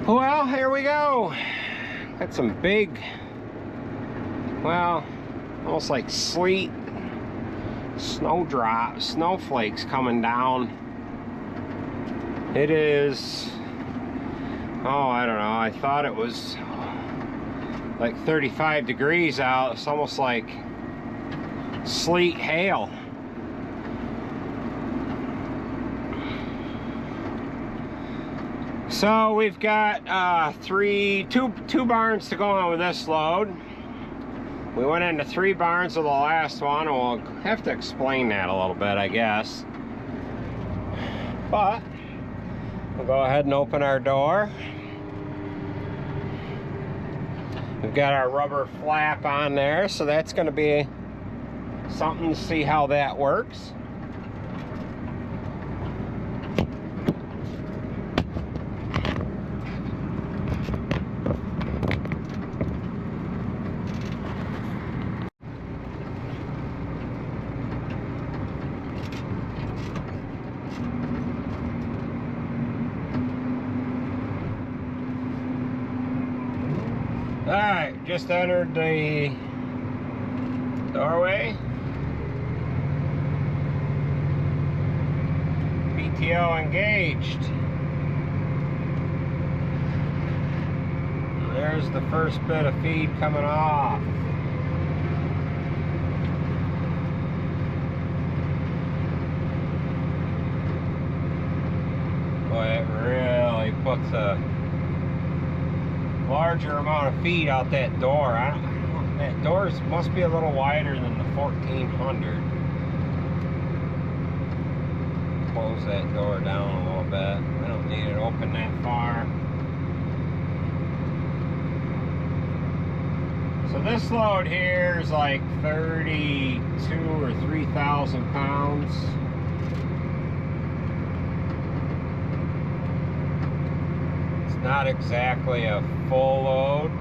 Well, here we go. Got some big, well, almost like sleet, snowflakes coming down. It is, oh, I don't know, I thought it was like 35 degrees out. It's almost like sleet hail. So we've got two barns to go on with this load. We went into 3 barns with the last one, and we'll have to explain that a little bit, I guess. But we'll go ahead and open our door. We've got our rubber flap on there, so that's going to be something to see how that works. Alright, just entered the doorway. PTO engaged. There's the first bit of feed coming off. Boy, it really puts a larger amount of feed out that door. That door must be a little wider than the 1400. Close that door down a little bit. I don't need it open that far. So this load here is like 32 or 3,000 pounds. Not exactly a full load.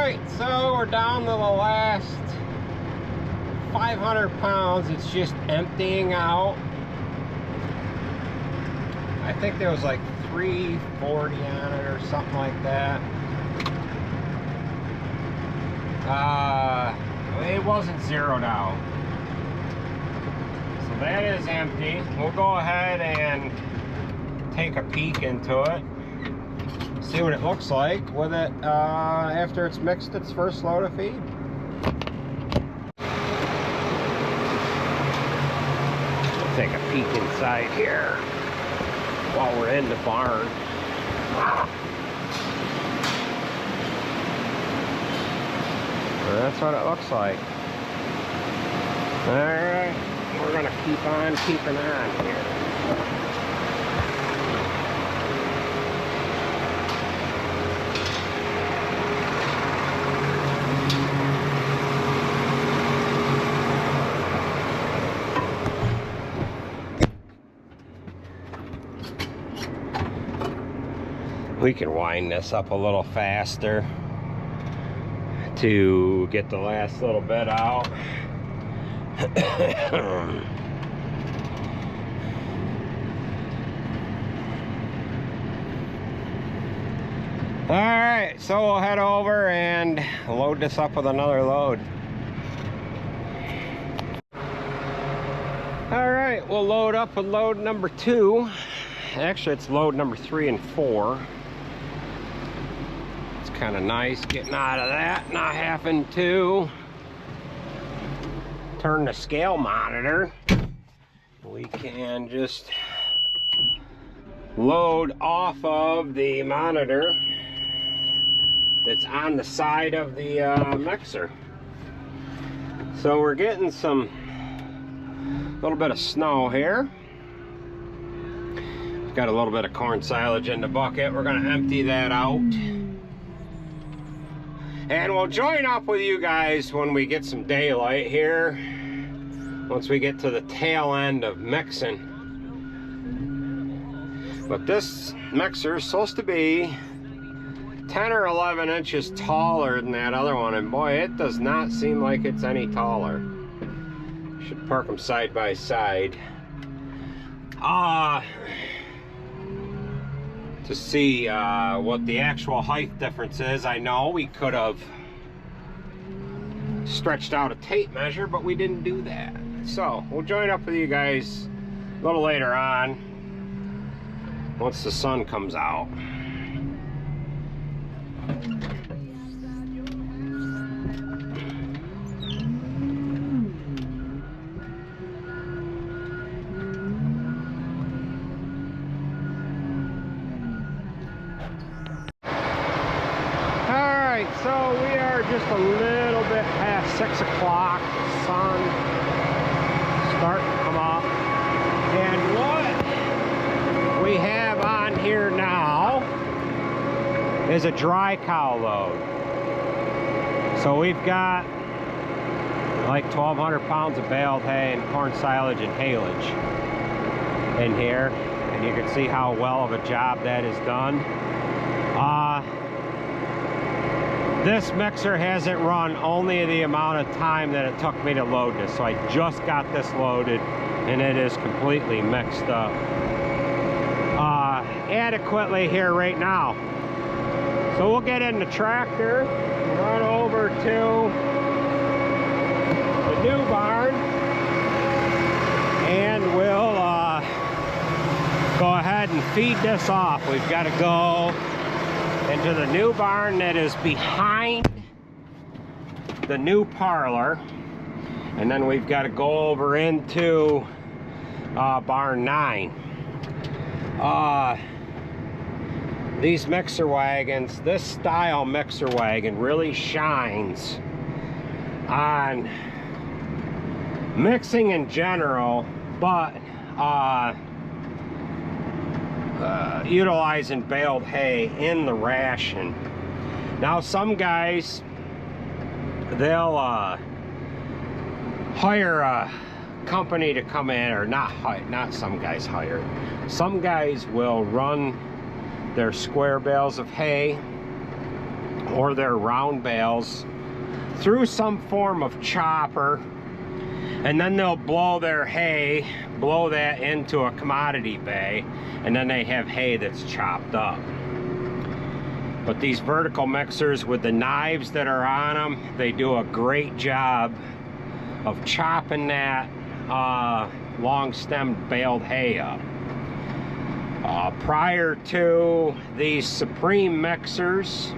Alright, so we're down to the last 500 pounds. It's just emptying out. I think there was like 340 on it or something like that. It wasn't zeroed out. So that is empty. We'll go ahead and take a peek into it. See what it looks like with it after it's mixed its first load of feed. We'll take a peek inside here while we're in the barn. That's what it looks like. Alright, we're gonna keep on keeping on here. We can wind this up a little faster to get the last little bit out. Alright, so we'll head over and load this up with another load. Alright, we'll load up with load number 2. Actually, it's load number 3 and 4. Kind of nice getting out of that, not having to turn the scale monitor. We can just load off of the monitor that's on the side of the mixer. So we're getting some little bit of snow here. Got a little bit of corn silage in the bucket. We're going to empty that out. And we'll join up with you guys when we get some daylight here. Once we get to the tail end of mixing. But this mixer is supposed to be 10 or 11 inches taller than that other one. And boy, it does not seem like it's any taller. Should park them side by side. To see what the actual height difference is. I know we could have stretched out a tape measure, but we didn't do that. So we'll join up with you guys a little later on once the sun comes out. So we are just a little bit past 6 o'clock. The sun starting to come up. And what we have on here now is a dry cow load. So we've got like 1,200 pounds of baled hay and corn silage and haylage in here. And you can see how well of a job that is done. This mixer hasn't run only the amount of time that it took me to load this. So I just got this loaded and it is completely mixed up adequately here right now. So we'll get in the tractor, run over to the new barn, and we'll go ahead and feed this off. We've got to go into the new barn that is behind the new parlor, and then we've got to go over into barn 9. These mixer wagons, this style mixer wagon really shines on mixing in general, but utilizing baled hay in the ration. Now some guys, they'll hire a company to come in, or not some guys hire. Some guys will run their square bales of hay or their round bales through some form of chopper, and then they'll blow their hay, blow that into a commodity bay, and then they have hay that's chopped up. But these vertical mixers with the knives that are on them, they do a great job of chopping that long-stemmed baled hay up. Prior to these Supreme mixers,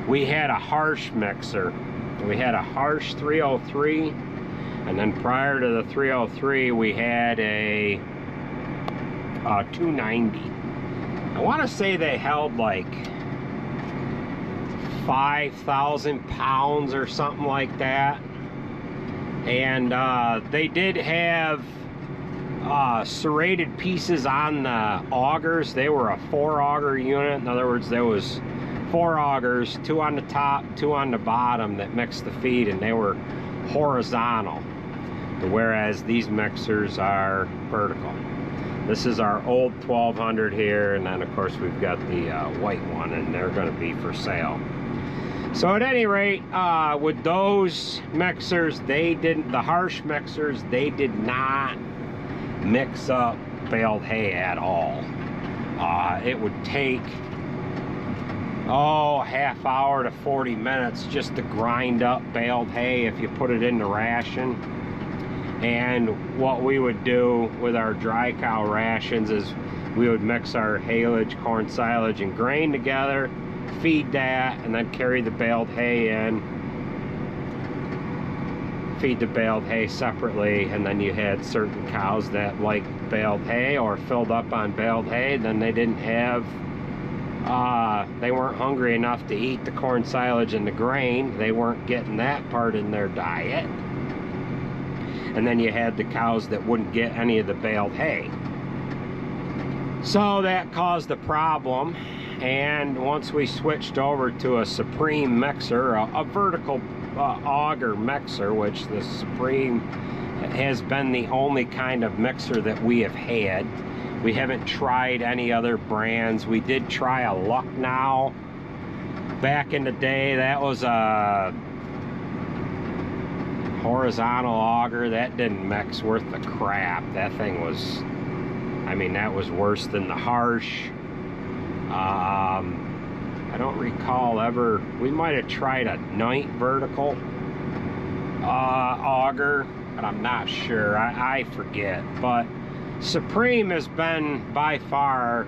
we had a Harsh mixer. We had a Harsh 303, and then prior to the 303, we had a 290. I want to say they held like 5,000 pounds or something like that. And they did have serrated pieces on the augers. They were a 4-auger unit. In other words, there was 4 augers, 2 on the top, 2 on the bottom, that mixed the feed, and they were horizontal, whereas these mixers are vertical. This is our old 1200 here, and then of course we've got the white one, and they're going to be for sale. So at any rate, with those mixers, the Harsh mixers, they did not mix up baled hay at all. It would take half hour to 40 minutes just to grind up baled hay if you put it in the ration. And what we would do with our dry cow rations is we would mix our haylage, corn silage, and grain together, feed that, and then carry the baled hay in, feed the baled hay separately. And then you had certain cows that liked baled hay or filled up on baled hay, then they didn't have they weren't hungry enough to eat the corn silage and the grain. They weren't getting that part in their diet. And then you had the cows that wouldn't get any of the baled hay. So that caused a problem. And once we switched over to a Supreme mixer, a vertical auger mixer, which the Supreme has been the only kind of mixer that we have had. We haven't tried any other brands. We did try a Lucknow back in the day. That was a horizontal auger. That didn't mix worth the crap. That thing was, I mean, that was worse than the Harsh. I don't recall ever, we might have tried a Knight vertical auger, but I'm not sure. I forget. But Supreme has been by far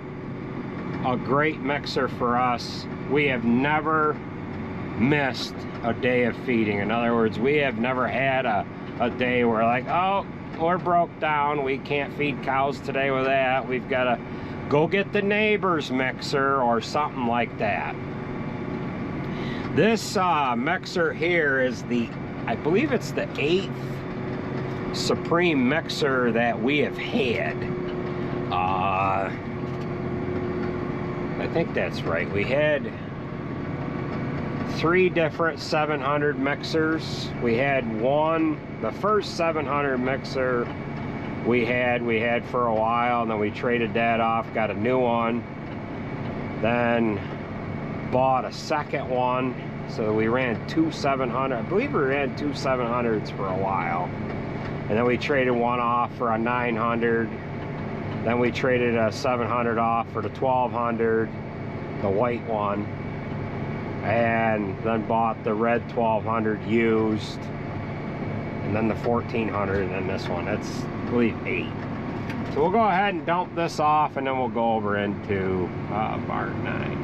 a great mixer for us. We have never missed a day of feeding. In other words, we have never had a day where like, oh, we're broke down, we can't feed cows today with that, we've got to go get the neighbor's mixer or something like that. This mixer here is I believe it's the 8th Supreme mixer that we have had. I think that's right. We had 3 different 700 mixers. We had the first 700 mixer we had for a while, and then we traded that off, got a new one, then bought a second one. So we ran 2 700. I believe we ran 2 700s for a while. And then we traded one off for a 900. Then we traded a 700 off for the 1200, the white one. And then bought the red 1200 used. And then the 1400, and then this one. That's, I believe, 8. So we'll go ahead and dump this off, and then we'll go over into Bart 9.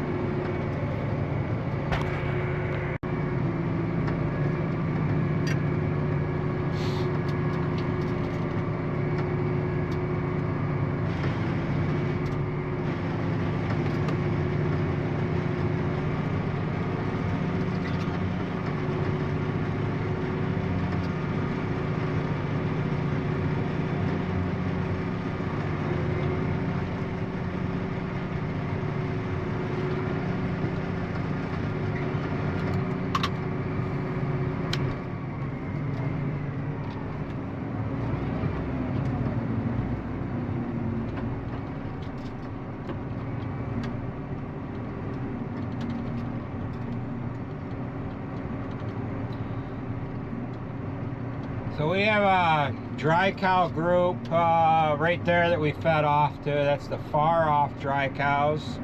So we have a dry cow group right there that we fed off to. That's the far off dry cows.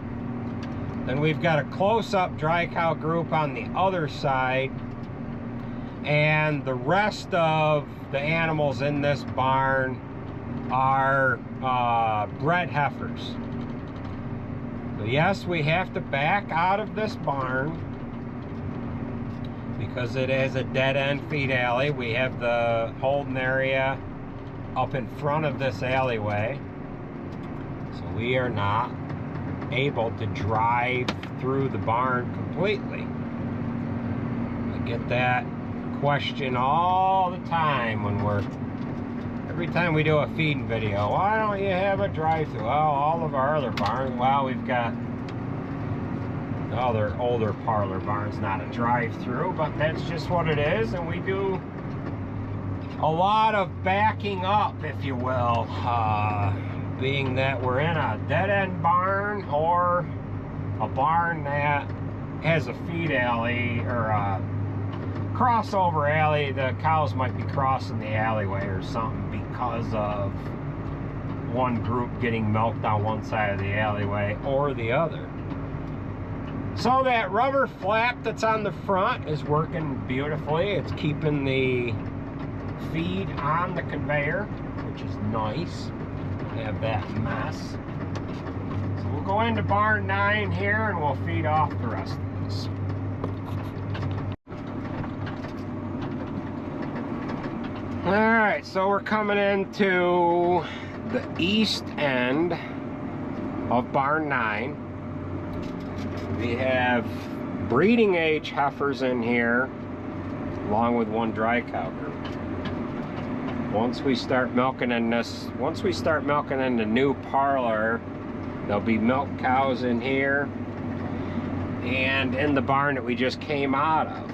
Then we've got a close-up dry cow group on the other side. And the rest of the animals in this barn are bred heifers. So yes, we have to back out of this barn because it is a dead-end feed alley. We have the holding area up in front of this alleyway, so we are not able to drive through the barn completely. I get that question all the time when every time we do a feeding video. Why don't you have a drive-through? Well, all of our other barns, well, we've got other older parlor barns, not a drive-through, but that's just what it is. And we do a lot of backing up, if you will, being that we're in a dead-end barn or a barn that has a feed alley or a crossover alley. The cows might be crossing the alleyway or something because of one group getting milked on one side of the alleyway or the other. So that rubber flap that's on the front is working beautifully. It's keeping the feed on the conveyor, which is nice. We have that mess. So we'll go into barn 9 here and we'll feed off the rest of this. Alright, so we're coming into the east end of barn 9. We have breeding age heifers in here, along with one dry cow group. Once we start milking in the new parlor, there'll be milk cows in here and in the barn that we just came out of,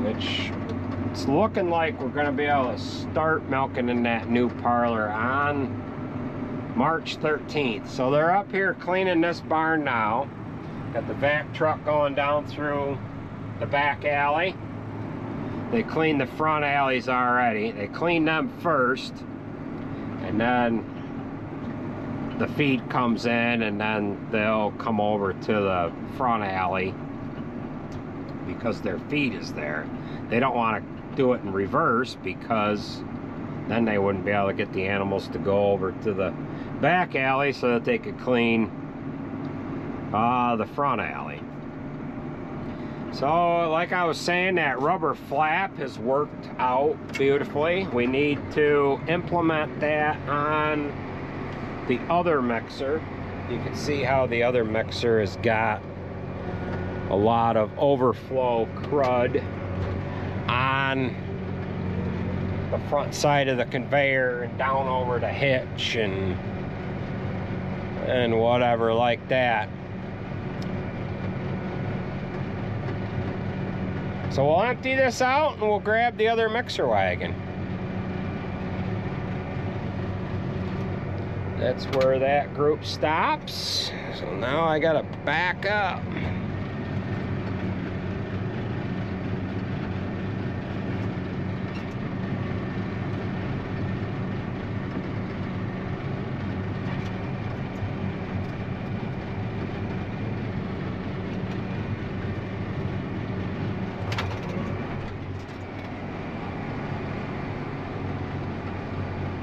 which it's looking like we're going to be able to start milking in that new parlor on March 13th. So they're up here cleaning this barn now. Got the vac truck going down through the back alley. They cleaned the front alleys already. They cleaned them first, and then the feed comes in, and then they'll come over to the front alley because their feed is there. They don't want to do it in reverse because then they wouldn't be able to get the animals to go over to the back alley so that they could clean the front alley. So like I was saying, that rubber flap has worked out beautifully. We need to implement that on the other mixer. You can see how the other mixer has got a lot of overflow crud on the front side of the conveyor and down over the hitch and whatever like that. So we'll empty this out and we'll grab the other mixer wagon. That's where that group stops. So now I gotta back up.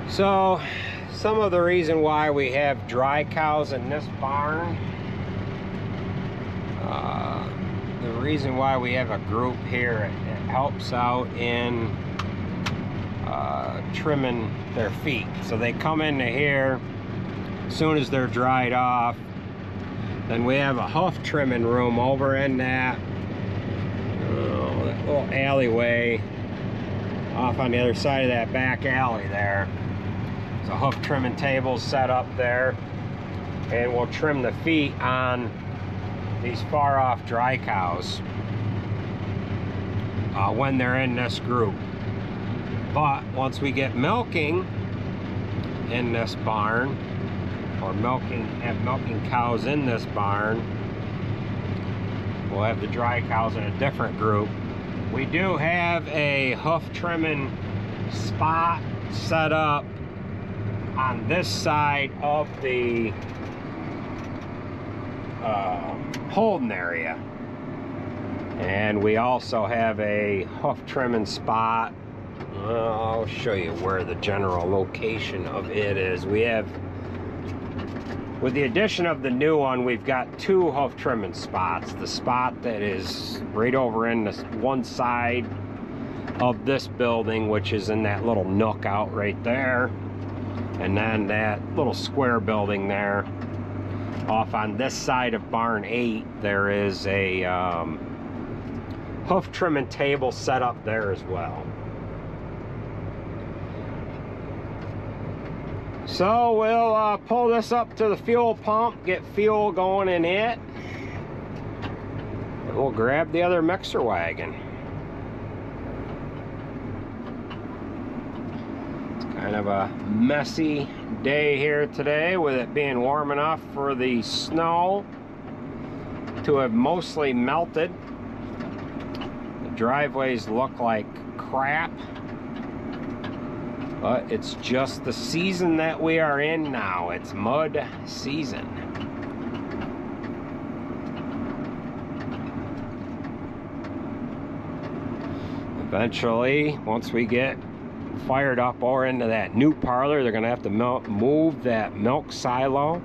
So, some of the reason why we have dry cows in this barn, the reason why we have a group here, it helps out in trimming their feet. So they come into here as soon as they're dried off. Then we have a hoof trimming room over in that little alleyway off on the other side of that back alley there. So hoof trimming tables set up there, and we'll trim the feet on these far off dry cows when they're in this group. But once we get milking in this barn, or have milking cows in this barn, we'll have the dry cows in a different group, We do have a hoof trimming spot set up on this side of the holding area, and we also have a hoof trimming spot. I'll show you where the general location of it is. We have, with the addition of the new one, we've got 2 hoof trimming spots. The spot that is right over in the one side of this building, which is in that little nook out right there, and then that little square building there. Off on this side of barn 8, there is a hoof trimming table set up there as well. So we'll pull this up to the fuel pump, get fuel going in it, and we'll grab the other mixer wagon. It's kind of a messy day here today, with it being warm enough for the snow to have mostly melted. The driveways look like crap, but it's just the season that we are in now. It's mud season. Eventually, once we get fired up or into that new parlor, they're gonna have to move that milk silo.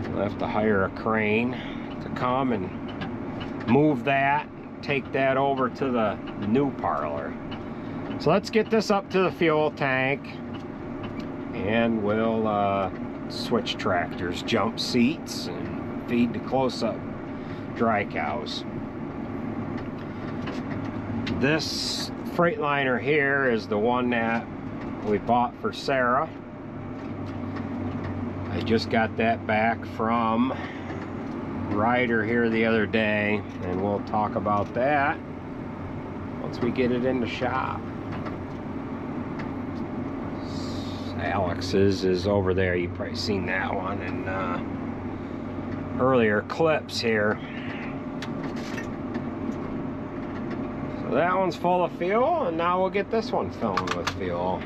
We'll have to hire a crane to come and move that, take that over to the new parlor. So let's get this up to the fuel tank, and we'll switch tractors, jump seats, and feed the close-up dry cows. This Freightliner here is the one that we bought for Sarah. I just got that back from Ryder here the other day, and we'll talk about that once we get it in the shop. Alex's is over there. You've probably seen that one in earlier clips here. So that one's full of fuel, and now we'll get this one filled with fuel.